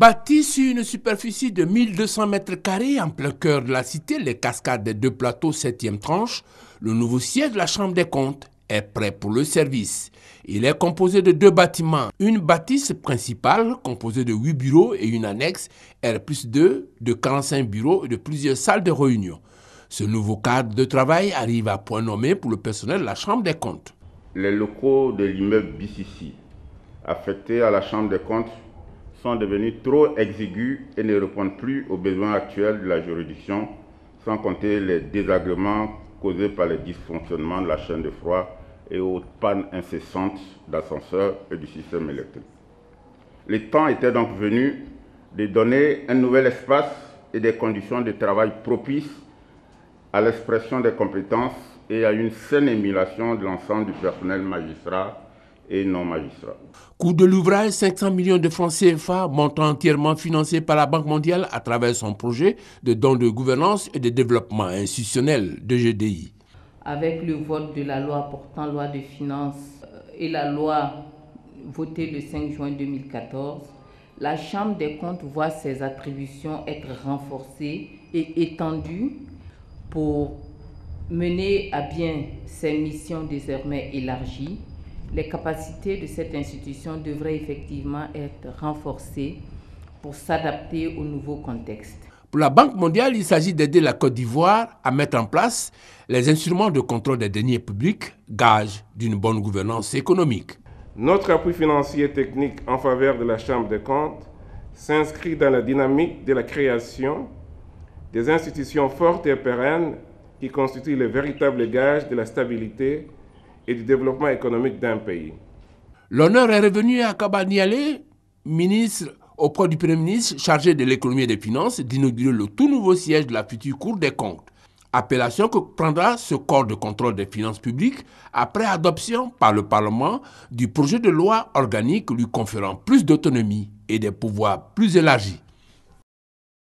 Bâti sur une superficie de 1200 mètres carrés en plein cœur de la cité, les cascades des deux plateaux 7e tranche, le nouveau siège de la Chambre des comptes est prêt pour le service. Il est composé de 2 bâtiments, une bâtisse principale composée de 8 bureaux et une annexe R+2 de 45 bureaux et de plusieurs salles de réunion. Ce nouveau cadre de travail arrive à point nommé pour le personnel de la Chambre des comptes. Les locaux de l'immeuble BCC affectés à la Chambre des comptes sont devenus trop exigus et ne répondent plus aux besoins actuels de la juridiction, sans compter les désagréments causés par les dysfonctionnements de la chaîne de froid et aux pannes incessantes d'ascenseurs et du système électrique. Le temps était donc venu de donner un nouvel espace et des conditions de travail propices à l'expression des compétences et à une saine émulation de l'ensemble du personnel magistrat et non magistrat. Coût de l'ouvrage, 500 millions de francs CFA, montant entièrement financé par la Banque mondiale à travers son projet de don de gouvernance et de développement institutionnel de GDI. Avec le vote de la loi portant loi de finances et la loi votée le 5 juin 2014, la Chambre des comptes voit ses attributions être renforcées et étendues pour mener à bien ses missions désormais élargies. Les capacités de cette institution devraient effectivement être renforcées pour s'adapter au nouveau contexte. Pour la Banque mondiale, il s'agit d'aider la Côte d'Ivoire à mettre en place les instruments de contrôle des deniers publics, gage d'une bonne gouvernance économique. Notre appui financier et technique en faveur de la Chambre des comptes s'inscrit dans la dynamique de la création des institutions fortes et pérennes qui constituent le véritable gage de la stabilité et du développement économique d'un pays. L'honneur est revenu à Kaba Nialé, ministre auprès du Premier ministre chargé de l'économie et des finances, d'inaugurer le tout nouveau siège de la future Cour des comptes. Appellation que prendra ce corps de contrôle des finances publiques après adoption par le Parlement du projet de loi organique lui conférant plus d'autonomie et des pouvoirs plus élargis.